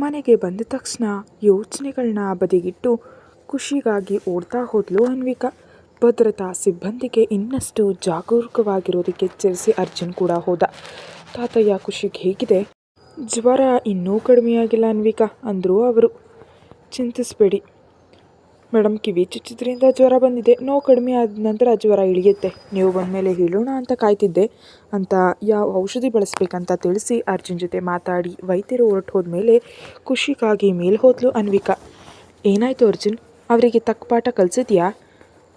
ಮನೆಗೆ ಬಂದ ತಕ್ಷಣ ಯೋಚನೆಗಳನ್ನ ಬದಿಗಿಟ್ಟು ಖುಷಿಗಾಗಿ ಓಡ್ತಾ ಹೋದ್ಲು ಅನ್ವಿಕಾ. ಭದ್ರತಾ ಸಿಬ್ಬಂದಿಗೆ ಇನ್ನಷ್ಟು ಜಾಗರೂಕವಾಗಿರೋದಕ್ಕೆ ಎಚ್ಚರಿಸಿ ಅರ್ಜುನ್ ಕೂಡ ಹೋದ. ತಾತಯ್ಯ, ಖುಷಿಗೆ ಹೇಗಿದೆ? ಜ್ವರ ಇನ್ನೂ ಕಡಿಮೆಯಾಗಿಲ್ಲ ಅನ್ವಿಕಾ ಅಂದರು ಅವರು. ಚಿಂತಿಸಬೇಡಿ ಮೇಡಮ್, ಕಿವಿ ಚುಚ್ಚಿದ್ರಿಂದ ಜ್ವರ ಬಂದಿದೆ. ನೋವು ಕಡಿಮೆ ಆದ ನಂತರ ಜ್ವರ ಇಳಿಯುತ್ತೆ. ನೀವು ಬಂದಮೇಲೆ ಹೇಳೋಣ ಅಂತ ಕಾಯ್ತಿದ್ದೆ ಅಂತ ಯಾವ ಔಷಧಿ ಬಳಸಬೇಕಂತ ತಿಳಿಸಿ ಅರ್ಜುನ್ ಜೊತೆ ಮಾತಾಡಿ ವೈದ್ಯರು ಹೊರಟು ಹೋದ್ಮೇಲೆ ಖುಷಿಗಾಗಿ ಮೇಲೆ ಹೋದ್ಲು ಅನ್ವಿಕಾ. ಏನಾಯಿತು ಅರ್ಜುನ್? ಅವರಿಗೆ ತಕ್ಕ ಪಾಠ ಕಲಿಸಿದ್ಯಾ?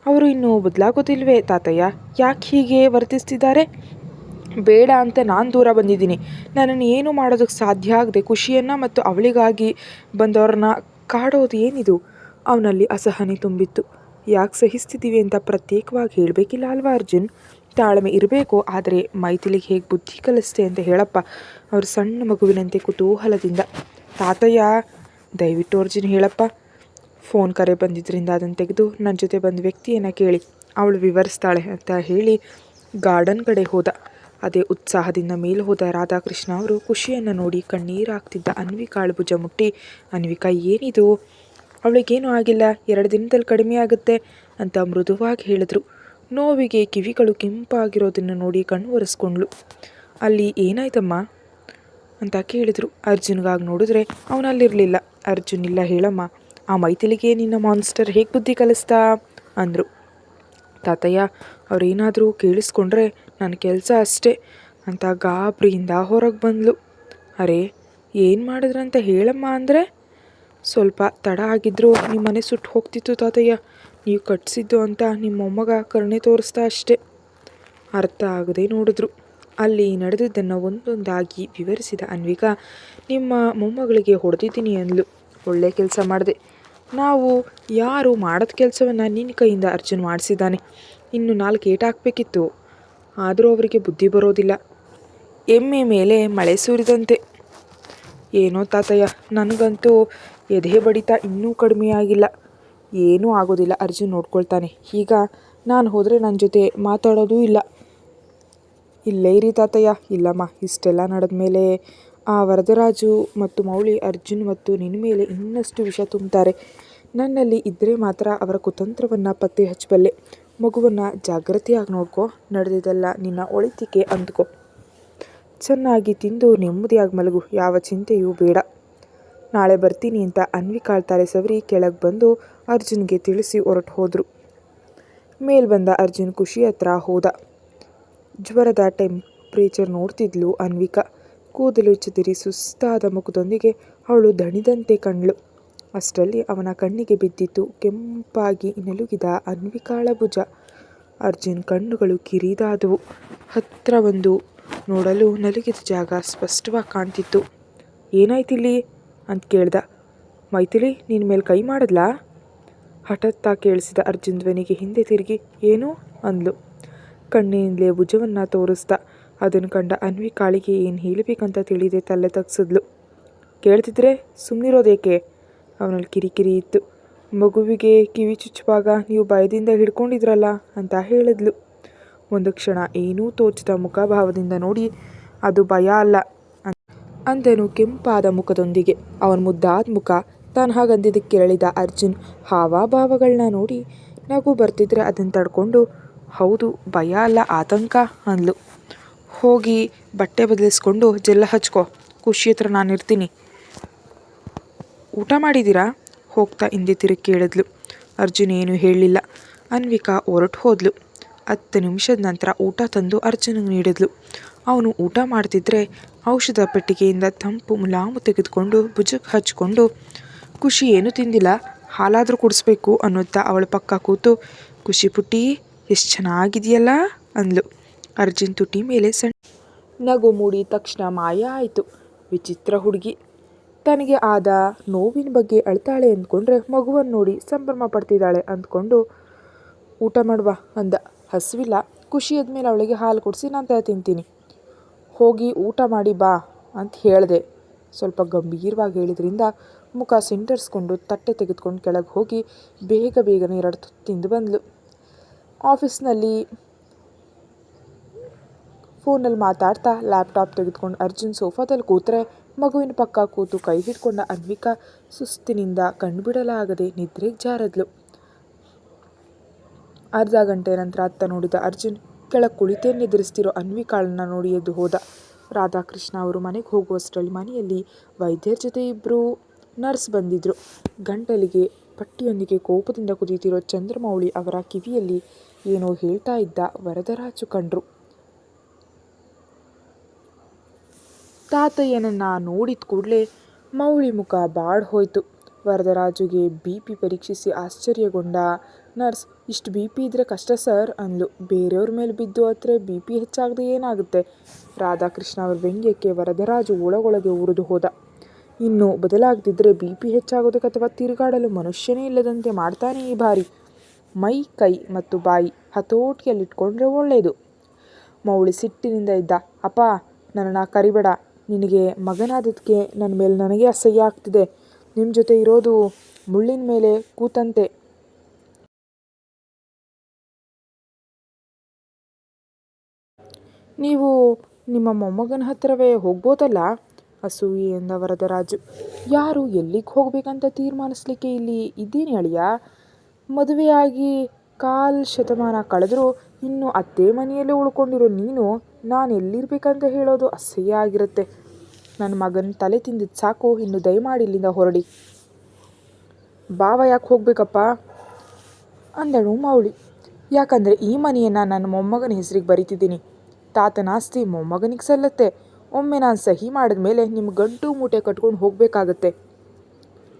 ಅವರು ಇನ್ನೂ ಬದಲಾಗೋದಿಲ್ವೇ ತಾತಯ್ಯ? ಯಾಕೆ ಹೀಗೆ ವರ್ತಿಸ್ತಿದ್ದಾರೆ? ಬೇಡ ಅಂತ ನಾನು ದೂರ ಬಂದಿದ್ದೀನಿ. ನನ್ನನ್ನು ಏನು ಮಾಡೋದಕ್ಕೆ ಸಾಧ್ಯ ಆಗದೆ ಖುಷಿಯನ್ನು ಮತ್ತು ಅವಳಿಗಾಗಿ ಬಂದವ್ರನ್ನ ಕಾಡೋದು ಏನಿದು? ಅವನಲ್ಲಿ ಅಸಹನೆ ತುಂಬಿತ್ತು. ಯಾಕೆ ಸಹಿಸ್ತಿದ್ದೀವಿ ಅಂತ ಪ್ರತ್ಯೇಕವಾಗಿ ಹೇಳಬೇಕಿಲ್ಲ ಅಲ್ವಾ ಅರ್ಜುನ್? ತಾಳ್ಮೆ ಇರಬೇಕು, ಆದರೆ ಮೈಥಿಲಿಗೆ ಹೇಗೆ ಬುದ್ಧಿ ಕಲಿಸ್ತೆ ಅಂತ ಹೇಳಪ್ಪ. ಅವರು ಸಣ್ಣ ಮಗುವಿನಂತೆ ಕುತೂಹಲದಿಂದ. ತಾತಯ್ಯ, ದಯವಿಟ್ಟು ಅರ್ಜುನ್ ಹೇಳಪ್ಪ. ಫೋನ್ ಕರೆ ಬಂದಿದ್ದರಿಂದ ಅದನ್ನು ತೆಗೆದು ನನ್ನ ಜೊತೆ ಬಂದ ವ್ಯಕ್ತಿಯನ್ನು ಕೇಳಿ, ಅವಳು ವಿವರಿಸ್ತಾಳೆ ಅಂತ ಹೇಳಿ ಗಾರ್ಡನ್ ಕಡೆ ಹೋದ. ಅದೇ ಉತ್ಸಾಹದಿಂದ ಮೇಲೆ ಹೋದ ರಾಧಾಕೃಷ್ಣ ಅವರು ಖುಷಿಯನ್ನು ನೋಡಿ ಕಣ್ಣೀರಾಗ್ತಿದ್ದ ಅನ್ವಿಕಾಳ ಭುಜ ಮುಟ್ಟಿ, ಅನ್ವಿಕಾ ಏನಿದು? ಅವಳಿಗೇನೂ ಆಗಿಲ್ಲ, 2 ದಿನದಲ್ಲಿ ಕಡಿಮೆ ಆಗುತ್ತೆ ಅಂತ ಮೃದುವಾಗಿ ಹೇಳಿದ್ರು. ನೋವಿಗೆ ಕಿವಿಗಳು ಕೆಂಪಾಗಿರೋದನ್ನು ನೋಡಿ ಕಣ್ಣು ಒರೆಸ್ಕೊಂಡ್ಳು. ಅಲ್ಲಿ ಏನಾಯ್ತಮ್ಮ ಅಂತ ಕೇಳಿದ್ರು. ಅರ್ಜುನ್ಗಾಗಿ ನೋಡಿದ್ರೆ ಅವನಲ್ಲಿರಲಿಲ್ಲ. ಅರ್ಜುನ್, ಇಲ್ಲ ಹೇಳಮ್ಮ, ಆ ಮೈಥಿಲಿಗೆ ನಿನ್ನ ಮಾನ್ಸ್ಟರ್ ಹೇಗೆ ಬುದ್ಧಿ ಕಲಿಸ್ತಾ ಅಂದರು. ತಾತಯ್ಯ, ಅವರೇನಾದರೂ ಕೇಳಿಸ್ಕೊಂಡ್ರೆ ನನ್ನ ಕೆಲಸ ಅಷ್ಟೇ ಅಂತ ಗಾಬರಿಯಿಂದ ಹೊರಗೆ ಬಂದಳು. ಅರೆ, ಏನು ಮಾಡಿದ್ರಂತ ಹೇಳಮ್ಮ ಅಂದರೆ? ಸ್ವಲ್ಪ ತಡ ಆಗಿದ್ದರೂ ನಿಮ್ಮ ಮನೆ ಸುಟ್ಟು ಹೋಗ್ತಿತ್ತು ತಾತಯ್ಯ. ನೀವು ಕಟ್ಟಿಸಿದ್ದು ಅಂತ ನಿಮ್ಮ ಮೊಮ್ಮಗ ಕರುಣೆ ತೋರಿಸ್ತಾ ಅಷ್ಟೇ. ಅರ್ಥ ಆಗದೆ ನೋಡಿದ್ರು. ಅಲ್ಲಿ ನಡೆದಿದ್ದನ್ನು ಒಂದೊಂದಾಗಿ ವಿವರಿಸಿದ ಅನ್ವಿಕಾ, ನಿಮ್ಮ ಮೊಮ್ಮಗಳಿಗೆ ಹೊಡೆದಿದ್ದೀನಿ ಅಂದ್ಲು. ಒಳ್ಳೆ ಕೆಲಸ ಮಾಡಿದೆ. ನಾವು ಯಾರು ಮಾಡದ ಕೆಲಸವನ್ನು ನಿನ್ನ ಕೈಯಿಂದ ಅರ್ಜುನ್ ಮಾಡಿಸಿದ್ದಾನೆ. ಇನ್ನು 4 ಏಟು ಹಾಕಬೇಕಿತ್ತು, ಆದರೂ ಅವರಿಗೆ ಬುದ್ಧಿ ಬರೋದಿಲ್ಲ. ಎಮ್ಮೆ ಮೇಲೆ ಮಳೆ ಸುರಿದಂತೆ. ಏನೋ ತಾತಯ್ಯ, ನನಗಂತೂ ಎದೆ ಬಡಿತ ಇನ್ನೂ ಕಡಿಮೆಯಾಗಿಲ್ಲ. ಏನೂ ಆಗೋದಿಲ್ಲ, ಅರ್ಜುನ್ ನೋಡ್ಕೊಳ್ತಾನೆ. ಈಗ ನಾನು ಹೋದರೆ ನನ್ನ ಜೊತೆ ಮಾತಾಡೋದೂ ಇಲ್ಲ. ಇಲ್ಲೇ ಇರಿ ತಾತಯ್ಯ. ಇಲ್ಲಮ್ಮ, ಇಷ್ಟೆಲ್ಲ ನಡೆದ ಮೇಲೆ ಆ ವರದರಾಜು ಮತ್ತು ಮೌಳಿ ಅರ್ಜುನ್ ಮತ್ತು ನಿನ್ನ ಮೇಲೆ ಇನ್ನಷ್ಟು ವಿಷ ತುಂಬುತ್ತಾರೆ. ನನ್ನಲ್ಲಿ ಇದ್ದರೆ ಮಾತ್ರ ಅವರ ಕುತಂತ್ರವನ್ನು ಪತ್ತೆ ಹಚ್ಚಬಲ್ಲೆ. ಮಗುವನ್ನು ಜಾಗ್ರತೆಯಾಗಿ ನೋಡ್ಕೊ. ನಡೆದಿದ್ದೆಲ್ಲ ನಿನ್ನ ಒಳಿತಿಗೆ ಅಂದ್ಕೊ. ಚೆನ್ನಾಗಿ ತಿಂದು ನೆಮ್ಮದಿಯಾಗಿ ಮಲಗು. ಯಾವ ಚಿಂತೆಯೂ ಬೇಡ. ನಾಳೆ ಬರ್ತೀನಿ ಅಂತ ಅನ್ವಿಕಾಳ್ ತಲೆ ಸವರಿ ಕೆಳಗೆ ಬಂದು ಅರ್ಜುನ್ಗೆ ತಿಳಿಸಿ ಹೊರಟು ಹೋದರು. ಮೇಲ್ ಬಂದ ಅರ್ಜುನ್ ಖುಷಿ ಹತ್ರ ಹೋದ. ಜ್ವರದ ಟೆಂಪ್ರೇಚರ್ ನೋಡ್ತಿದ್ಲು ಅನ್ವಿಕಾ. ಕೂದಲು ಚದುರಿ ಸುಸ್ತಾದ ಮುಖದೊಂದಿಗೆ ಅವಳು ದಣಿದಂತೆ ಕಂಡ್ಳು. ಅಷ್ಟರಲ್ಲಿ ಅವನ ಕಣ್ಣಿಗೆ ಬಿದ್ದಿತ್ತು ಕೆಂಪಾಗಿ ನಲುಗಿದ ಅನ್ವಿಕಾಳ ಭುಜ. ಅರ್ಜುನ್ ಕಣ್ಣುಗಳು ಕಿರಿದಾದವು. ಹತ್ರ ಬಂದು ನೋಡಲು ನಲುಗಿದ ಜಾಗ ಸ್ಪಷ್ಟವಾಗಿ ಕಾಣ್ತಿತ್ತು. ಏನಾಯ್ತಿಲ್ಲಿ ಅಂತ ಕೇಳ್ದ. ಮೈಥಿಲಿ ನಿನ್ನ ಮೇಲೆ ಕೈ ಮಾಡಿದ್ಲಾ? ಹಠಾತ್ತಾಗಿ ಕೇಳಿಸಿದ ಅರ್ಜುನ್ ಧ್ವನಿಗೆ ಹಿಂದೆ ತಿರುಗಿ ಏನು ಅಂದ್ಲು. ಕಣ್ಣಿನಿಂದಲೇ ಭುಜವನ್ನು ತೋರಿಸ್ದ. ಅದನ್ನು ಕಂಡ ಅನ್ವಿಕಾಳಿಗೆ ಏನು ಹೇಳಬೇಕಂತ ತಿಳಿದೆ ತಲೆ ತಗ್ಸಿದ್ಲು. ಕೇಳ್ತಿದ್ರೆ ಸುಮ್ಮನಿರೋದೇಕೆ? ಅವನಲ್ಲಿ ಕಿರಿಕಿರಿ ಇತ್ತು. ಮಗುವಿಗೆ ಕಿವಿ ಚುಚ್ಚುವಾಗ ನೀವು ಭಯದಿಂದ ಹಿಡ್ಕೊಂಡಿದ್ರಲ್ಲ ಅಂತ ಹೇಳಿದ್ಲು. ಒಂದು ಕ್ಷಣ ಏನೂ ತೋಚದ ಮುಖಭಾವದಿಂದ ನೋಡಿ, ಅದು ಭಯ ಅಲ್ಲ ಅಂದನು ಕೆಂಪಾದ ಮುಖದೊಂದಿಗೆ. ಅವನ ಮುದ್ದಾದ ಮುಖ. ತಾನು ಹಾಗಂದಿದ್ದಕ್ಕೆ ಕೆರಳಿದ ಅರ್ಜುನ್ ಹಾವಭಾವಗಳನ್ನ ನೋಡಿ ನಗು ಬರ್ತಿದ್ರೆ ಅದನ್ನು ತಡ್ಕೊಂಡು, ಹೌದು ಭಯ ಅಲ್ಲ, ಆತಂಕ ಅಂದ್ಲು. ಹೋಗಿ ಬಟ್ಟೆ ಬದಲಿಸ್ಕೊಂಡು ಜೆಲ್ಲ ಹಚ್ಕೊ. ಖುಷಿ ಹತ್ರ ನಾನು ಇರ್ತೀನಿ. ಊಟ ಮಾಡಿದ್ದೀರಾ? ಹೋಗ್ತಾ ಹಿಂದೆ ತಿರುಗಿ ಕೇಳಿದ್ಲು. ಅರ್ಜುನ್ ಏನೂ ಹೇಳಲಿಲ್ಲ. ಅನ್ವಿಕಾ ಹೊರಟು ಹೋದ್ಲು. 10 ನಿಮಿಷದ ನಂತರ ಊಟ ತಂದು ಅರ್ಜುನ್ಗೆ ನೀಡಿದ್ಲು. ಅವನು ಊಟ ಮಾಡ್ತಿದ್ರೆ ಔಷಧ ಪೆಟ್ಟಿಗೆಯಿಂದ ತಂಪು ಮುಲಾಮು ತೆಗೆದುಕೊಂಡು ಭುಜಕ್ಕೆ ಹಚ್ಕೊಂಡು, ಖುಷಿ ಏನೂ ತಿಂದಿಲ್ಲ, ಹಾಲಾದರೂ ಕುಡಿಸ್ಬೇಕು ಅನ್ನುತ್ತಾ ಅವಳ ಪಕ್ಕ ಕೂತು, ಖುಷಿ ಪುಟ್ಟಿ ಎಷ್ಟು ಚೆನ್ನಾಗಿದೆಯಲ್ಲ ಅಂದ್ಲು. ಅರ್ಜುನ್ ತುಟಿ ಮೇಲೆ ಸಣ್ಣ ನಗು ಮೂಡಿ ತಕ್ಷಣ ಮಾಯ ಆಯಿತು. ವಿಚಿತ್ರ ಹುಡುಗಿ. ತನಗೆ ಆದ ನೋವಿನ ಬಗ್ಗೆ ಅಳ್ತಾಳೆ ಅಂದ್ಕೊಂಡ್ರೆ ಮಗುವನ್ನು ನೋಡಿ ಸಂಭ್ರಮ ಪಡ್ತಿದ್ದಾಳೆ ಅಂದ್ಕೊಂಡು ಊಟ ಮಾಡುವ ಅಂದ. ಹಸಿವಿಲ್ಲ. ಖುಷಿ ಆದಮೇಲೆ ಅವಳಿಗೆ ಹಾಲು ಕುಡಿಸಿ ನಂತರ ತಿಂತೀನಿ. ಹೋಗಿ ಊಟ ಮಾಡಿ ಬಾ ಅಂತ ಹೇಳಿದೆ. ಸ್ವಲ್ಪ ಗಂಭೀರವಾಗಿ ಹೇಳಿದ್ರಿಂದ ಮುಖ ಸಿಂಟರ್ಸ್ಕೊಂಡು ತಟ್ಟೆ ತೆಗೆದುಕೊಂಡು ಕೆಳಗೆ ಹೋಗಿ ಬೇಗನೆ 2 ತುತ್ತು ತಿಂದು ಬಂದಳು. ಆಫೀಸ್ನಲ್ಲಿ ಫೋನಲ್ಲಿ ಮಾತಾಡ್ತಾ ಲ್ಯಾಪ್ಟಾಪ್ ತೆಗೆದುಕೊಂಡು ಅರ್ಜುನ್ ಸೋಫಾದಲ್ಲಿ ಕೂತ್ರೆ ಮಗುವಿನ ಪಕ್ಕ ಕೂತು ಕೈ ಹಿಡ್ಕೊಂಡ ಅನ್ವಿಕಾ ಸುಸ್ತಿನಿಂದ ಕಣ್ಬಿಡಲಾಗದೆ ನಿದ್ರೆಗೆ ಜಾರದ್ಲು. ಅರ್ಧ ಗಂಟೆ ನಂತರ ಅತ್ತ ನೋಡಿದ ಅರ್ಜುನ್ ಕೆಳಗೆ ಕುಳಿತೇ ನಿದ್ರಿಸ್ತಿರೋ ಅನ್ವಿಕಾಳನ್ನ ನೋಡಿ ಎದ್ದು ಹೋದ. ರಾಧಾಕೃಷ್ಣ ಅವರು ಮನೆಗೆ ಹೋಗುವಷ್ಟರಲ್ಲಿ ಮನೆಯಲ್ಲಿ ವೈದ್ಯರ ಜೊತೆ ಇಬ್ಬರು ನರ್ಸ್ ಬಂದಿದ್ರು. ಗಂಟಲಿಗೆ ಪಟ್ಟಿಯೊಂದಿಗೆ ಕೋಪದಿಂದ ಕುದಿತಿರೋ ಚಂದ್ರಮೌಳಿ ಅವರ ಕಿವಿಯಲ್ಲಿ ಏನೋ ಹೇಳ್ತಾ ಇದ್ದ ವರದರಾಜು ಕಂಡ್ರು. ತಾತಯ್ಯನನ್ನ ನೋಡಿದ ಕೂಡಲೇ ಮೌಳಿ ಮುಖ ಬಾಡ್ ಹೋಯ್ತು. ವರದರಾಜುಗೆ BP ಪರೀಕ್ಷಿಸಿ ಆಶ್ಚರ್ಯಗೊಂಡ ನರ್ಸ್, ಇಷ್ಟು BP ಇದ್ರೆ ಕಷ್ಟ ಸರ್ ಅಂದ್ಲು. ಬೇರೆಯವ್ರ ಮೇಲೆ ಬಿದ್ದು ಹತ್ರ BP ಹೆಚ್ಚಾಗದೆ ಏನಾಗುತ್ತೆ? ರಾಧಾಕೃಷ್ಣ ಅವರ ವ್ಯಂಗ್ಯಕ್ಕೆ ವರದರಾಜು ಒಳಗೊಳಗೆ ಉರಿದು ಹೋದ. ಇನ್ನು ಬದಲಾಗದಿದ್ರೆ BP ಹೆಚ್ಚಾಗೋದಕ್ಕೆ ಅಥವಾ ತಿರುಗಾಡಲು ಮನುಷ್ಯನೇ ಇಲ್ಲದಂತೆ ಮಾಡ್ತಾನೆ ಈ ಬಾರಿ. ಮೈ, ಕೈ ಮತ್ತು ಬಾಯಿ ಹತೋಟಿಯಲ್ಲಿಟ್ಕೊಂಡ್ರೆ ಒಳ್ಳೆಯದು. ಮೌಳಿ ಸಿಟ್ಟಿನಿಂದ ಇದ್ದ. ಅಪ್ಪ, ನನ್ನನ್ನು ಕರಿಬೇಡ. ನಿನಗೆ ಮಗನಾದದಕ್ಕೆ ನನ್ನ ಮೇಲೆ ನನಗೆ ಅಸಹ್ಯ ಆಗ್ತಿದೆ. ನಿಮ್ಮ ಜೊತೆ ಇರೋದು ಮುಳ್ಳಿನ ಮೇಲೆ ಕೂತಂತೆ. ನೀವು ನಿಮ್ಮ ಮೊಮ್ಮಗನ ಹತ್ರವೇ ಹೋಗ್ಬೋದಲ್ಲ, ಅಸೂಯೆ ಎಂದ ವರದರಾಜು. ಯಾರು ಎಲ್ಲಿಗೆ ಹೋಗ್ಬೇಕಂತ ತೀರ್ಮಾನಿಸ್ಲಿಕ್ಕೆ ಇಲ್ಲಿ ಇದ್ದೀನಿ ಅಳಿಯ. ಮದುವೆಯಾಗಿ 1/4 ಶತಮಾನ ಕಳೆದ್ರೂ ಇನ್ನೂ ಅತ್ತೆ ಮನೆಯಲ್ಲೇ ಉಳ್ಕೊಂಡಿರೋ ನೀನು ನಾನು ಎಲ್ಲಿರ್ಬೇಕಂತ ಹೇಳೋದು ಅಸಹ್ಯ ಆಗಿರುತ್ತೆ. ನನ್ನ ಮಗನ ತಲೆ ತಿಂದಿದ್ದು ಸಾಕು, ಇನ್ನು ದಯಮಾಡಿ ಇಲ್ಲಿಂದ ಹೊರಡಿ. ಬಾವ ಯಾಕೆ ಹೋಗ್ಬೇಕಪ್ಪ ಅಂದಳು ಮೌಳಿ. ಯಾಕಂದರೆ ಈ ಮನೆಯನ್ನು ನನ್ನ ಮೊಮ್ಮಗನ ಹೆಸರಿಗೆ ಬರೀತಿದ್ದೀನಿ. ತಾತನ ಆಸ್ತಿ ಮೊಮ್ಮಗನಿಗೆ ಸಲ್ಲತ್ತೆ. ಒಮ್ಮೆ ನಾನು ಸಹಿ ಮಾಡಿದ ಮೇಲೆ ನಿಮ್ಮ ಗಂಟು ಮೂಟೆ ಕಟ್ಕೊಂಡು ಹೋಗಬೇಕಾಗತ್ತೆ.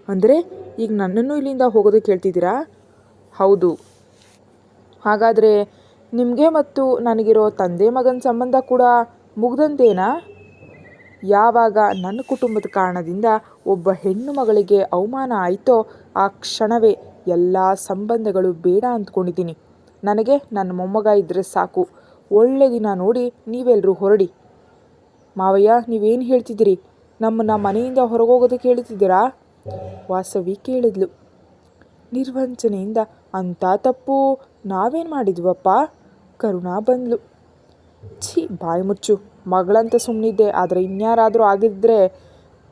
ಅಂದರೆ ಈಗ ನನ್ನನ್ನು ಇಲ್ಲಿಂದ ಹೋಗೋದಕ್ಕೆ ಹೇಳ್ತಿದ್ದೀರಾ? ಹೌದು. ಹಾಗಾದರೆ ನಿಮಗೆ ಮತ್ತು ನನಗಿರೋ ತಂದೆ ಮಗನ ಸಂಬಂಧ ಕೂಡ ಮುಗ್ದಂತೇನಾ? ಯಾವಾಗ ನನ್ನ ಕುಟುಂಬದ ಕಾರಣದಿಂದ ಒಬ್ಬ ಹೆಣ್ಣು ಮಗಳಿಗೆ ಅವಮಾನ ಆಯಿತೋ ಆ ಕ್ಷಣವೇ ಎಲ್ಲ ಸಂಬಂಧಗಳು ಬೇಡ ಅಂದ್ಕೊಂಡಿದ್ದೀನಿ. ನನಗೆ ನನ್ನ ಮೊಮ್ಮಗ ಇದ್ದರೆ ಸಾಕು. ಒಳ್ಳೆ ದಿನ ನೋಡಿ ನೀವೆಲ್ಲರೂ ಹೊರಡಿ. ಮಾವಯ್ಯ, ನೀವೇನು ಹೇಳ್ತಿದ್ದೀರಿ? ನಮ್ಮನ್ನು ಮನೆಯಿಂದ ಹೊರಗೋಗೋದಕ್ಕೆ ಹೇಳ್ತಿದ್ದೀರಾ? ವಾಸವಿ ಕೇಳಿದ್ಲು ನಿರ್ವಂಚನೆಯಿಂದ. ಅಂಥ ತಪ್ಪು ನಾವೇನು ಮಾಡಿದ್ವಪ್ಪ? ಕರುಣಾ ಬಂದ್ಲು. ಛೀ, ಬಾಯಿ ಮುಚ್ಚು. ಮಗಳಂತ ಸುಮ್ಮನಿದ್ದೆ, ಆದರೆ ಇನ್ಯಾರಾದರೂ ಆಗಿದ್ದರೆ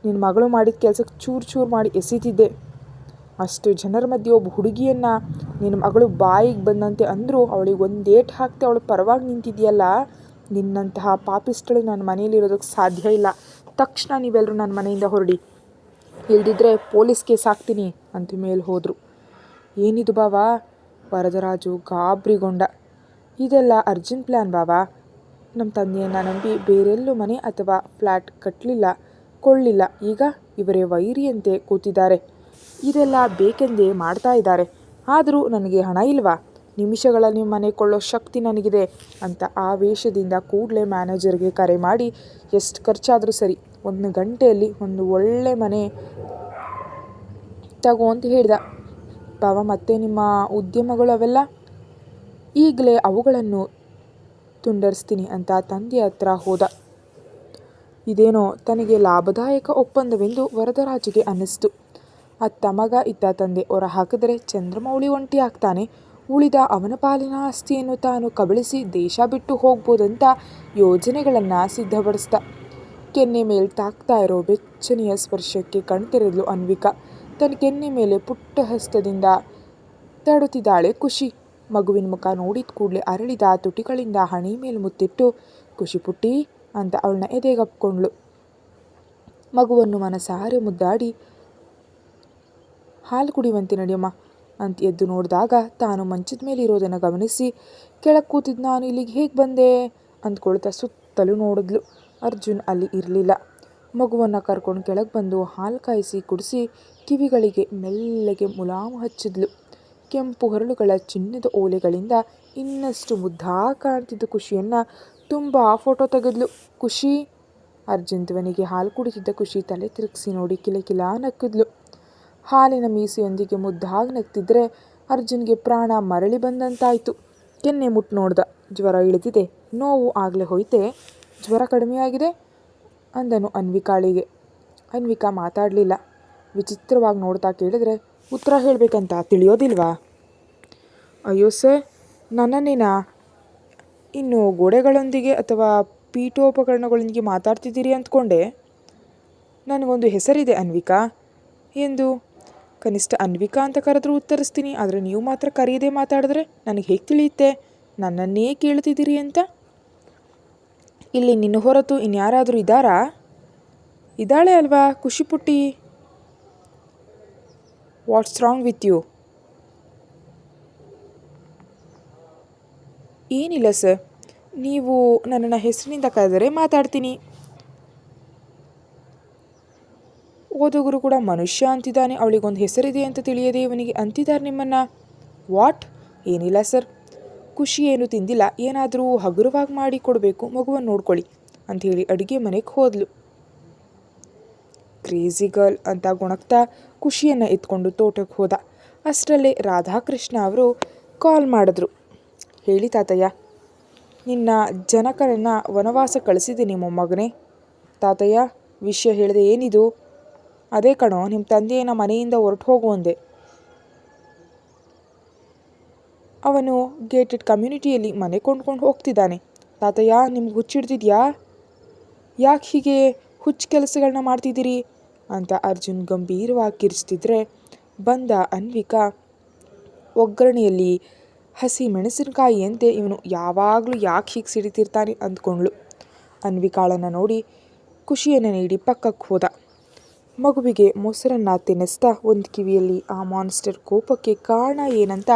ನಿನ್ನ ಮಗಳು ಮಾಡಿದ ಕೆಲಸಕ್ಕೆ ಚೂರು ಚೂರು ಮಾಡಿ ಎಸಿತಿದ್ದೆ. ಅಷ್ಟು ಜನರ ಮಧ್ಯೆ ಒಬ್ಬ ಹುಡುಗಿಯನ್ನು ನಿನ್ನ ಮಗಳು ಬಾಯಿಗೆ ಬಂದಂತೆ ಅಂದರೂ ಅವಳಿಗೆ ಒಂದು ಏಟು ಹಾಕ್ತೆ ಅವಳು ಪರವಾಗಿ ನಿಂತಿದೆಯಲ್ಲ. ನಿನ್ನಂತಹ ಪಾಪಿಸ್ಟಳು ನನ್ನ ಮನೆಯಲ್ಲಿರೋದಕ್ಕೆ ಸಾಧ್ಯ ಇಲ್ಲ. ತಕ್ಷಣ ನೀವೆಲ್ಲರೂ ನನ್ನ ಮನೆಯಿಂದ ಹೊರಡಿ, ಇಲ್ದಿದ್ರೆ ಪೊಲೀಸ್ ಕೇಸ್ ಹಾಕ್ತೀನಿ ಅಂತ ಮೇಲೆ ಹೋದರು. ಏನಿದು ಬಾವಾ? ವರದರಾಜು ಗಾಬರಿಗೊಂಡ. ಇದೆಲ್ಲ ಅರ್ಜುನ್ ಪ್ಲ್ಯಾನ್ ಬಾವಾ. ನಮ್ಮ ತಂದೆಯನ್ನು ನಂಬಿ ಬೇರೆಲ್ಲೂ ಮನೆ ಅಥವಾ ಫ್ಲ್ಯಾಟ್ ಕೊಳ್ಳಿಲ್ಲ. ಈಗ ಇವರೇ ವೈರಿಯಂತೆ ಕೂತಿದ್ದಾರೆ. ಇದೆಲ್ಲ ಬೇಕೆಂದೇ ಮಾಡ್ತಾ ಇದ್ದಾರೆ. ಆದರೂ ನನಗೆ ಹಣ ಇಲ್ವಾ? ನಿಮಿಷಗಳಲ್ಲಿ ಮನೆ ಕೊಳ್ಳೋ ಶಕ್ತಿ ನನಗಿದೆ ಅಂತ ಆವೇಶದಿಂದ ಕೂಡಲೇ ಮ್ಯಾನೇಜರ್ಗೆ ಕರೆ ಮಾಡಿ ಎಷ್ಟು ಖರ್ಚಾದರೂ ಸರಿ 1 ಗಂಟೆಯಲ್ಲಿ ಒಂದು ಒಳ್ಳೆ ಮನೆ ತಗೋ ಅಂತ ಹೇಳ್ದ. ಬಾವ, ಮತ್ತೆ ನಿಮ್ಮ ಉದ್ಯಮಗಳು ಅವೆಲ್ಲ? ಈಗಲೇ ಅವುಗಳನ್ನು ತುಂಡರಿಸ್ತೀನಿ ಅಂತ ತಂದೆ ಹತ್ರ ಹೋದ. ಇದೇನೋ ತನಗೆ ಲಾಭದಾಯಕ ಒಪ್ಪಂದವೆಂದು ವರದರಾಜಿಗೆ ಅನ್ನಿಸ್ತು. ಅತ್ತ ಮಗ ಇತ್ತ ತಂದೆ ಹೊರ ಹಾಕಿದರೆ ಚಂದ್ರಮೌಳಿ ಒಂಟಿ ಆಗ್ತಾನೆ. ಉಳಿದ ಅವನ ಪಾಲಿನ ಆಸ್ತಿಯನ್ನು ತಾನು ಕಬಳಿಸಿ ದೇಶ ಬಿಟ್ಟು ಹೋಗ್ಬೋದಂತ ಯೋಜನೆಗಳನ್ನು ಸಿದ್ಧಪಡಿಸ್ದ. ಕೆನ್ನೆ ಮೇಲೆ ತಾಕ್ತಾ ಇರೋ ಬೆಚ್ಚನೆಯ ಸ್ಪರ್ಶಕ್ಕೆ ಕಣ್ತೆರೆದ್ಲು ಅನ್ವಿಕಾ. ತನ್ನ ಕೆನ್ನೆ ಮೇಲೆ ಪುಟ್ಟ ಹಸ್ತದಿಂದ ತಡುತ್ತಿದ್ದಾಳೆ ಖುಷಿ. ಮಗುವಿನ ಮುಖ ನೋಡಿದ ಕೂಡಲೇ ಅರಳಿದ ತುಟಿಗಳಿಂದ ಹಣೆ ಮೇಲೆ ಮುತ್ತಿಟ್ಟು, ಖುಷಿ ಪುಟ್ಟಿ ಅಂತ ಅವಳನ್ನ ಎದೆಗಪ್ಕೊಂಡ್ಳು. ಮಗುವನ್ನು ಮನಸಾರೆ ಮುದ್ದಾಡಿ, ಹಾಲು ಕುಡಿಯುವಂತೆ ನಡಿಯಮ್ಮ ಅಂತ ಎದ್ದು ನೋಡಿದಾಗ ತಾನು ಮಂಚದ ಮೇಲೆ ಇರೋದನ್ನು ಗಮನಿಸಿ, ಕೆಳಗೆ ಕೂತಿದ್ದು ನಾನು ಇಲ್ಲಿಗೆ ಹೇಗೆ ಬಂದೆ ಅಂದ್ಕೊಳ್ತಾ ಸುತ್ತಲೂ ನೋಡಿದ್ಲು. ಅರ್ಜುನ್ ಅಲ್ಲಿ ಇರಲಿಲ್ಲ. ಮಗುವನ್ನು ಕರ್ಕೊಂಡು ಕೆಳಗೆ ಬಂದು ಹಾಲು ಕಾಯಿಸಿ ಕುಡಿಸಿ ಕಿವಿಗಳಿಗೆ ಮೆಲ್ಲಗೆ ಮುಲಾಮು ಹಚ್ಚಿದ್ಲು. ಕೆಂಪು ಹರಳುಗಳ ಚಿನ್ನದ ಓಲೆಗಳಿಂದ ಇನ್ನಷ್ಟು ಮುದ್ದಾಗಿ ಕಾಣ್ತಿದ್ದ ಖುಷಿಯನ್ನು ತುಂಬ ಫೋಟೋ ತೆಗೆದ್ಲು. ಖುಷಿ, ಅರ್ಜುನ್ ಧ್ವನಿಗೆ ಹಾಲು ಕುಡಿತಿದ್ದ ಖುಷಿ ತಲೆ ತಿರುಗಿಸಿ ನೋಡಿ ಕಿಲಕಿಲ ನಕ್ಕಿದ್ಲು. ಹಾಲಿನ ಮೀಸೆಯೊಂದಿಗೆ ಮುದ್ದಾಗಿ ನಗ್ತಿದ್ರೆ ಅರ್ಜುನ್ಗೆ ಪ್ರಾಣ ಮರಳಿ ಬಂದಂತಾಯಿತು. ಕೆನ್ನೆ ಮುಟ್ಟು ನೋಡ್ದ. ಜ್ವರ ಇಳಿದಿದೆ, ನೋವು ಆಗಲೇ ಹೋಯ್ತೆ, ಜ್ವರ ಕಡಿಮೆಯಾಗಿದೆ ಅಂದನು ಅನ್ವಿಕಾಳಿಗೆ. ಅನ್ವಿಕಾ ಮಾತಾಡಲಿಲ್ಲ. ವಿಚಿತ್ರವಾಗಿ ನೋಡ್ತಾ ಕೇಳಿದ್ರೆ, ಉತ್ತರ ಹೇಳಬೇಕಂತ ತಿಳಿಯೋದಿಲ್ವಾ? ಅಯ್ಯೋ ಸರ್, ನನ್ನನ್ನೇನಾ ಇನ್ನು ಗೋಡೆಗಳೊಂದಿಗೆ ಅಥವಾ ಪೀಠೋಪಕರಣಗಳೊಂದಿಗೆ ಮಾತಾಡ್ತಿದ್ದೀರಿ ಅಂದ್ಕೊಂಡೆ. ನನಗೊಂದು ಹೆಸರಿದೆ ಅನ್ವಿಕಾ ಎಂದು. ಕನಿಷ್ಠ ಅನ್ವಿಕಾ ಅಂತ ಕರೆದ್ರೂ ಉತ್ತರಿಸ್ತೀನಿ, ಆದರೆ ನೀವು ಮಾತ್ರ ಕರೆಯದೇ ಮಾತಾಡಿದ್ರೆ ನನಗೆ ಹೇಗೆ ತಿಳಿಯುತ್ತೆ ನನ್ನನ್ನೇ ಕೇಳ್ತಿದ್ದೀರಿ ಅಂತ? ಇಲ್ಲಿ ನಿನ್ನ ಹೊರತು ಇನ್ಯಾರಾದರೂ ಇದ್ದಾರಾ? ಇದ್ದಾಳೆ ಅಲ್ವಾ ಖುಷಿ ಪುಟ್ಟಿ. What's wrong with you? ಏನಿಲ್ಲ ಸರ್, ನೀವು ನನ್ನನ್ನು ಹೆಸರಿನಿಂದ ಕರೆದರೆ ಮಾತಾಡ್ತೀನಿ. ಓದುಗರು ಕೂಡ ಮನುಷ್ಯ ಅಂತಿದ್ದಾನೆ, ಅವಳಿಗೊಂದು ಹೆಸರಿದೆ ಅಂತ ತಿಳಿಯದೆ ಇವನಿಗೆ ಅಂತಿದ್ದಾರೆ ನಿಮ್ಮನ್ನು. ವಾಟ್? ಏನಿಲ್ಲ ಸರ್, ಖುಷಿ ಏನು ತಿಂದಿಲ್ಲ, ಏನಾದರೂ ಹಗುರವಾಗಿ ಮಾಡಿ ಕೊಡಬೇಕು, ಮಗುವನ್ನು ನೋಡ್ಕೊಳ್ಳಿ ಅಂಥೇಳಿ ಅಡುಗೆ ಮನೆಗೆ ಹೋದ್ಲು. ಕ್ರೇಜಿ ಗರ್ಲ್ ಅಂತ ಗೊಣಗ್ತಾ ಖುಷಿಯನ್ನು ಎತ್ಕೊಂಡು ತೋಟಕ್ಕೆ ಹೋದ. ಅಷ್ಟರಲ್ಲೇ ರಾಧಾಕೃಷ್ಣ ಅವರು ಕಾಲ್ ಮಾಡಿದ್ರು. ಹೇಳಿ ತಾತಯ್ಯ, ನಿನ್ನ ಜನಕರನ್ನು ವನವಾಸ ಕಳಿಸಿದ್ದೀನಿ ಮೊಮ್ಮಗನೇ. ತಾತಯ್ಯ, ವಿಷಯ ಹೇಳಿದೆ. ಏನಿದು? ಅದೇ ಕಣೋ, ನಿಮ್ಮ ತಂದೆಯನ್ನು ಮನೆಯಿಂದ ಹೊರಟು ಹೋಗುವಂದೆ. ಅವನು ಗೇಟೆಡ್ ಕಮ್ಯುನಿಟಿಯಲ್ಲಿ ಮನೆ ಕೊಂಡ್ಕೊಂಡು ಹೋಗ್ತಿದ್ದಾನೆ. ತಾತಯ್ಯ, ನಿಮ್ಗೆ ಹುಚ್ಚಿಡ್ತಿದ್ಯಾ? ಯಾಕೆ ಹೀಗೆ ಹುಚ್ಚು ಕೆಲಸಗಳನ್ನ ಮಾಡ್ತಿದ್ದೀರಿ ಅಂತ ಅರ್ಜುನ್ ಗಂಭೀರವಾಗಿ ಕಿರಿಸ್ತಿದ್ರೆ ಬಂದ ಅನ್ವಿಕಾ ಒಗ್ಗರಣೆಯಲ್ಲಿ ಹಸಿ ಮೆಣಸಿನಕಾಯಿಯಂತೆ ಇವನು ಯಾವಾಗಲೂ ಯಾಕೆ ಹೀಗೆ ಸಿಡಿತಿರ್ತಾನೆ ಅಂದ್ಕೊಂಡ್ಳು. ಅನ್ವಿಕಾಳನ್ನು ನೋಡಿ ಖುಷಿಯನ್ನು ನೀಡಿ ಪಕ್ಕಕ್ಕೆ ಹೋದ. ಮಗುವಿಗೆ ಮೊಸರನ್ನು ತಿನ್ನಿಸ್ತಾ ಒಂದು ಕಿವಿಯಲ್ಲಿ ಆ ಮಾನ್ಸ್ಟರ್ ಕೋಪಕ್ಕೆ ಕಾರಣ ಏನಂತ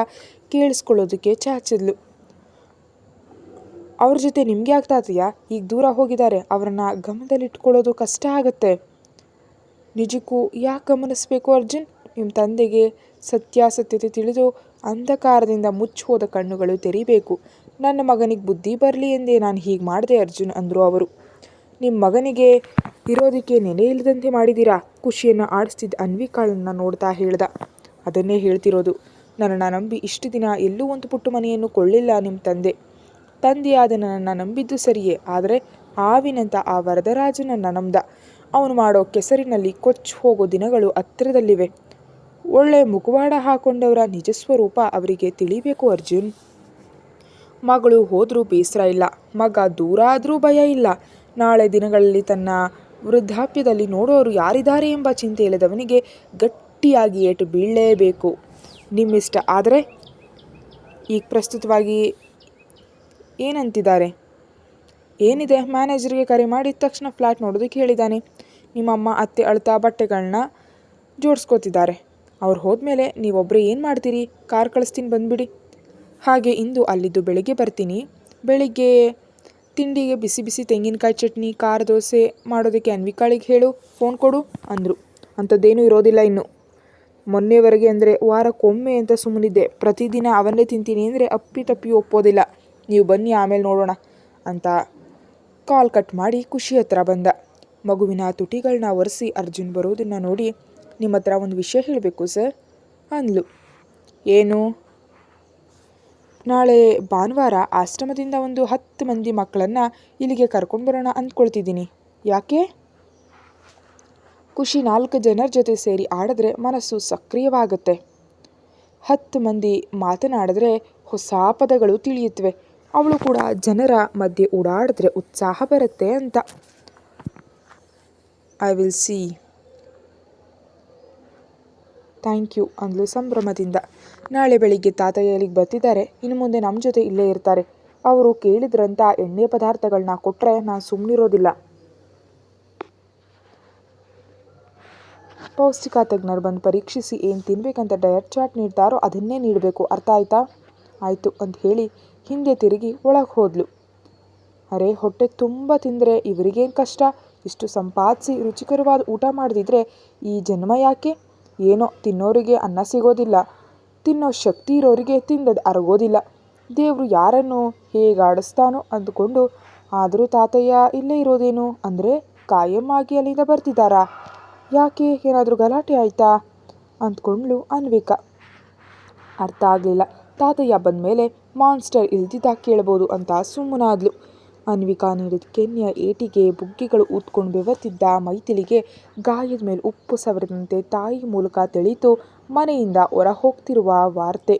ಕೇಳಿಸ್ಕೊಳ್ಳೋದಕ್ಕೆ ಚಾಚಿದ್ಲು. ಅವ್ರ ಜೊತೆ ನಿಮ್ಗೆ ಯಾಕೆ ತಾತಯ್ಯ ಈಗ ದೂರ ಹೋಗಿದ್ದಾರೆ, ಅವರನ್ನು ಗಮನದಲ್ಲಿಟ್ಕೊಳ್ಳೋದು ಕಷ್ಟ ಆಗುತ್ತೆ. ನಿಜಕ್ಕೂ ಯಾಕೆ ಗಮನಿಸಬೇಕು ಅರ್ಜುನ್? ನಿಮ್ಮ ತಂದೆಗೆ ಸತ್ಯಾಸತ್ಯತೆ ತಿಳಿದು ಅಂಧಕಾರದಿಂದ ಮುಚ್ಚಿ ಹೋದ ಕಣ್ಣುಗಳು ತೆರೀಬೇಕು. ನನ್ನ ಮಗನಿಗೆ ಬುದ್ಧಿ ಬರಲಿ ಎಂದೇ ನಾನು ಹೀಗೆ ಮಾಡಿದೆ ಅರ್ಜುನ್ ಅಂದರು ಅವರು. ನಿಮ್ಮ ಮಗನಿಗೆ ಇರೋದಕ್ಕೆ ನೆನೆ ಇಲ್ಲದಂತೆ ಮಾಡಿದ್ದೀರಾ? ಖುಷಿಯನ್ನು ಆಡಿಸ್ತಿದ್ದ ಅನ್ವಿಕಾಳನ್ನು ನೋಡ್ತಾ ಹೇಳ್ದ. ಅದನ್ನೇ ಹೇಳ್ತಿರೋದು. ನನ್ನನ್ನು ನಂಬಿ ಇಷ್ಟು ದಿನ ಎಲ್ಲೂ ಒಂದು ಪುಟ್ಟ ಮನೆಯನ್ನು ಕೊಳ್ಳಿಲ್ಲ ನಿಮ್ಮ ತಂದೆಯಾದ ನನ್ನನ್ನು ನಂಬಿದ್ದು ಸರಿಯೇ, ಆದರೆ ಆವಿನಂತ ಆ ವರದರಾಜನನ್ನು ನಂಬ್ದ. ಅವನು ಮಾಡೋ ಕೆಸರಿನಲ್ಲಿ ಕೊಚ್ಚಿ ಹೋಗೋ ದಿನಗಳು ಹತ್ತಿರದಲ್ಲಿವೆ. ಒಳ್ಳೆ ಮುಖವಾಡ ಹಾಕೊಂಡವರ ನಿಜ ಸ್ವರೂಪ ಅವರಿಗೆ ತಿಳಿಬೇಕು ಅರ್ಜುನ್. ಮಗಳು ಹೋದರೂ ಬೇಸರ ಇಲ್ಲ, ಮಗ ದೂರ ಆದರೂ ಭಯ ಇಲ್ಲ. ನಾಳೆ ದಿನಗಳಲ್ಲಿ ತನ್ನ ವೃದ್ಧಾಪ್ಯದಲ್ಲಿ ನೋಡೋರು ಯಾರಿದ್ದಾರೆ ಎಂಬ ಚಿಂತೆ ಇಲ್ಲದವನಿಗೆ ಗಟ್ಟಿಯಾಗಿ ಏಟು ಬೀಳಲೇಬೇಕು. ನಿಮ್ಮಿಷ್ಟ. ಆದರೆ ಈಗ ಪ್ರಸ್ತುತವಾಗಿ ಏನಂತಿದ್ದಾರೆ? ಏನಿದೆ, ಮ್ಯಾನೇಜರ್ಗೆ ಕರೆ ಮಾಡಿದ ತಕ್ಷಣ ಫ್ಲ್ಯಾಟ್ ನೋಡೋದಕ್ಕೆ ಹೇಳಿದ್ದಾನೆ. ನಿಮ್ಮಮ್ಮ ಅತ್ತೆ ಅಳ್ತಾ ಬಟ್ಟೆಗಳನ್ನ ಜೋಡಿಸ್ಕೋತಿದ್ದಾರೆ. ಅವ್ರು ಹೋದ್ಮೇಲೆ ನೀವೊಬ್ಬರೇ ಏನು ಮಾಡ್ತೀರಿ? ಕಾರ್ ಕಳಿಸ್ತೀನಿ, ಬಂದುಬಿಡಿ. ಹಾಗೆ ಇಂದು ಅಲ್ಲಿದ್ದು ಬೆಳಿಗ್ಗೆ ಬರ್ತೀನಿ. ಬೆಳಿಗ್ಗೆ ತಿಂಡಿಗೆ ಬಿಸಿ ಬಿಸಿ ತೆಂಗಿನಕಾಯಿ ಚಟ್ನಿ, ಖಾರ ದೋಸೆ ಮಾಡೋದಕ್ಕೆ ಅನ್ವಿಕಾಳಿಗೆ ಹೇಳು, ಫೋನ್ ಕೊಡು ಅಂದರು. ಅಂಥದ್ದೇನೂ ಇರೋದಿಲ್ಲ ಇನ್ನು. ಮೊನ್ನೆವರೆಗೆ ಅಂದರೆ ವಾರಕ್ಕೊಮ್ಮೆ ಅಂತ ಸುಮ್ಮನಿದ್ದೆ. ಪ್ರತಿದಿನ ಅವನ್ನೇ ತಿಂತೀನಿ ಅಂದರೆ ಅಪ್ಪಿತಪ್ಪಿ ಒಪ್ಪೋದಿಲ್ಲ. ನೀವು ಬನ್ನಿ, ಆಮೇಲೆ ನೋಡೋಣ ಅಂತ ಕಾಲ್ ಕಟ್ ಮಾಡಿ ಖುಷಿ ಹತ್ರ ಬಂದ. ಮಗುವಿನ ತುಟಿಗಳನ್ನ ಒರೆಸಿ ಅರ್ಜುನ್ ಬರೋದನ್ನು ನೋಡಿ, ನಿಮ್ಮ ಹತ್ರ ಒಂದು ವಿಷಯ ಹೇಳಬೇಕು ಸರ್ ಅಂದ್ಲು. ಏನು? ನಾಳೆ ಭಾನುವಾರ ಆಶ್ರಮದಿಂದ ಒಂದು 10 ಮಂದಿ ಮಕ್ಕಳನ್ನು ಇಲ್ಲಿಗೆ ಕರ್ಕೊಂಡು ಬರೋಣ ಅಂದ್ಕೊಳ್ತಿದ್ದೀನಿ. ಯಾಕೆ? ಖುಷಿ 4 ಜನರ ಜೊತೆ ಸೇರಿ ಆಡಿದ್ರೆ ಮನಸ್ಸು ಸಕ್ರಿಯವಾಗುತ್ತೆ. 10 ಮಂದಿ ಮಾತನಾಡಿದ್ರೆ ಹೊಸ ಪದಗಳು ತಿಳಿಯುತ್ತವೆ. ಅವಳು ಕೂಡ ಜನರ ಮಧ್ಯೆ ಓಡಾಡಿದ್ರೆ ಉತ್ಸಾಹ ಬರುತ್ತೆ ಅಂತ. I will see. Thank you ಅಂದ್ಲು ಸಂಭ್ರಮದಿಂದ. ನಾಳೆ ಬೆಳಿಗ್ಗೆ ತಾತಯ್ಯ ಇಲ್ಲಿಗೆ ಬರ್ತಿದ್ದಾರೆ. ಇನ್ನು ಮುಂದೆ ನಮ್ಮ ಜೊತೆ ಇಲ್ಲೇ ಇರ್ತಾರೆ. ಅವರು ಕೇಳಿದ್ರಂತ ಎಣ್ಣೆ ಪದಾರ್ಥಗಳನ್ನ ಕೊಟ್ಟರೆ ನಾನು ಸುಮ್ಮನಿರೋದಿಲ್ಲ. ಪೌಷ್ಟಿಕ ತಜ್ಞರು ಬಂದು ಪರೀಕ್ಷಿಸಿ ಏನು ತಿನ್ಬೇಕಂತ ಡಯಟ್ ಚಾರ್ಟ್ ನೀಡ್ತಾರೋ ಅದನ್ನೇ ನೀಡಬೇಕು. ಅರ್ಥ ಆಯ್ತಾ? ಆಯಿತು ಅಂತ ಹೇಳಿ ಹಿಂದೆ ತಿರುಗಿ ಒಳಗೆ ಹೋದ್ಲು. ಅರೆ, ಹೊಟ್ಟೆ ತುಂಬ ತಿಂದರೆ ಇವರಿಗೇನು ಕಷ್ಟ? ಇಷ್ಟು ಸಂಪಾದಿಸಿ ರುಚಿಕರವಾದ ಊಟ ಮಾಡದಿದ್ರೆ ಈ ಜನ್ಮ ಯಾಕೆ? ಏನೋ ತಿನ್ನೋರಿಗೆ ಅನ್ನ ಸಿಗೋದಿಲ್ಲ, ತಿನ್ನೋ ಶಕ್ತಿ ಇರೋರಿಗೆ ತಿಂದದ್ದು ಅರಗೋದಿಲ್ಲ. ದೇವರು ಯಾರನ್ನು ಹೇಗೆ ಆಡಿಸ್ತಾನೋ ಅಂದ್ಕೊಂಡು. ಆದರೂ ತಾತಯ್ಯ ಇಲ್ಲೇ ಇರೋದೇನು ಅಂದರೆ ಕಾಯಂ ಆಗಿ ಅಲ್ಲಿಂದ ಬರ್ತಿದ್ದಾರಾ? ಯಾಕೆ, ಏನಾದರೂ ಗಲಾಟೆ ಆಯಿತಾ ಅಂದ್ಕೊಂಡ್ಲು ಅನ್ವಿಕಾ. ಅರ್ಥ ಆಗಲಿಲ್ಲ. ತಾತಯ್ಯ ಬಂದಮೇಲೆ ಮಾನ್ಸ್ಟರ್ ಇಲ್ದಿದ್ದಾಗ ಕೇಳ್ಬೋದು ಅಂತ ಸುಮ್ಮನಾದ್ಲು. ಅನ್ವಿಕಾ ನೀಡಿದ ಕೆನ್ನೆಯ ಏಟಿಗೆ ಬುಗ್ಗೆಗಳು ಊದ್ಕೊಂಡು ಬೆವರ್ತಿದ್ದ ಮೈಥಿಲಿಗೆ ಗಾಯದ ಮೇಲೆ ಉಪ್ಪು ಸವರಿದಂತೆ ತಾಯಿ ಮೂಲಕ ತಿಳಿಯಿತು ಮನೆಯಿಂದ ಹೊರ ಹೋಗ್ತಿರುವ ವಾರ್ತೆ.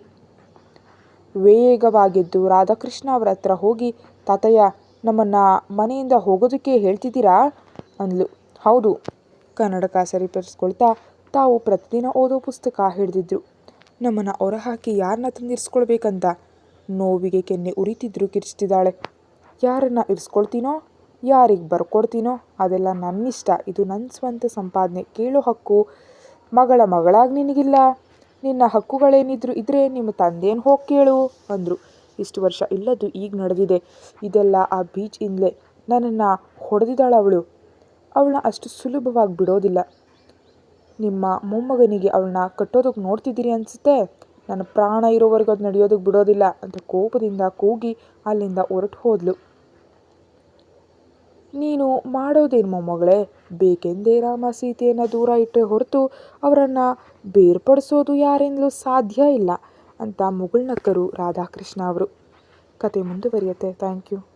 ವೇಗವಾಗಿದ್ದು ರಾಧಾಕೃಷ್ಣ ಅವರ ಹತ್ರ ಹೋಗಿ, ತಾತಯ್ಯ, ನಮ್ಮನ್ನು ಮನೆಯಿಂದ ಹೋಗೋದಕ್ಕೆ ಹೇಳ್ತಿದ್ದೀರಾ ಅಂದ್ಲು. ಹೌದು, ಕನ್ನಡಕ ಸರಿಪಡಿಸ್ಕೊಳ್ತಾ ತಾವು ಪ್ರತಿದಿನ ಓದೋ ಪುಸ್ತಕ ಹಿಡಿದಿದ್ರು. ನಮ್ಮನ್ನು ಹೊರಹಾಕಿ ಯಾರನ್ನ ತಂದಿರಿಸ್ಕೊಳ್ಬೇಕಂತ ನೋವಿಗೆ ಕೆನ್ನೆ ಉರಿತಿದ್ರು ಕಿರ್ಚ್ತಿದ್ದಾಳೆ. ಯಾರನ್ನ ಇರಿಸ್ಕೊಳ್ತೀನೋ, ಯಾರಿಗೆ ಬರ್ಕೊಡ್ತೀನೋ ಅದೆಲ್ಲ ನನ್ನಿಷ್ಟ. ಇದು ನನ್ನ ಸ್ವಂತ ಸಂಪಾದನೆ. ಕೇಳೋ ಹಕ್ಕು ಮಗಳಾಗಿ ನಿನಗಿಲ್ಲ. ನಿನ್ನ ಹಕ್ಕುಗಳೇನಿದ್ರು ಇದ್ರೆ ನಿಮ್ಮ ತಂದೆಯನ್ನು ಹೋಗಿ ಕೇಳು ಅಂದರು. ಇಷ್ಟು ವರ್ಷ ಇಲ್ಲದ್ದು ಈಗ ನಡೆದಿದೆ. ಇದೆಲ್ಲ ಆ ಬೀಚ್ ಇಂದಲೇ. ನನ್ನನ್ನು ಹೊಡೆದಿದ್ದಾಳೆ ಅವಳು. ಅವಳನ್ನ ಅಷ್ಟು ಸುಲಭವಾಗಿ ಬಿಡೋದಿಲ್ಲ. ನಿಮ್ಮ ಮೊಮ್ಮಗನಿಗೆ ಅವಳನ್ನ ಕಟ್ಟೋದಕ್ಕೆ ನೋಡ್ತಿದ್ದೀರಿ ಅನಿಸುತ್ತೆ. ನನ್ನ ಪ್ರಾಣ ಇರೋವರೆಗೂ ಅದು ನಡೆಯೋದಕ್ಕೆ ಬಿಡೋದಿಲ್ಲ ಅಂತ ಕೋಪದಿಂದ ಕೂಗಿ ಅಲ್ಲಿಂದ ಹೊರಟು ಹೋದ್ಲು. ನೀನು ಮಾಡೋದೇನು ಮೊಮ್ಮಗಳೇ? ಬೇಕೆಂದೇ ರಾಮ ಸೀತೆಯನ್ನು ದೂರ ಇಟ್ಟರೆ ಹೊರತು ಅವರನ್ನು ಬೇರ್ಪಡಿಸೋದು ಯಾರಿಂದಲೂ ಸಾಧ್ಯ ಇಲ್ಲ ಅಂತ ಮುಗುಳ್ನಕ್ಕರು ರಾಧಾಕೃಷ್ಣ ಅವರು. ಕತೆ ಮುಂದುವರಿಯುತ್ತೆ. Thank you.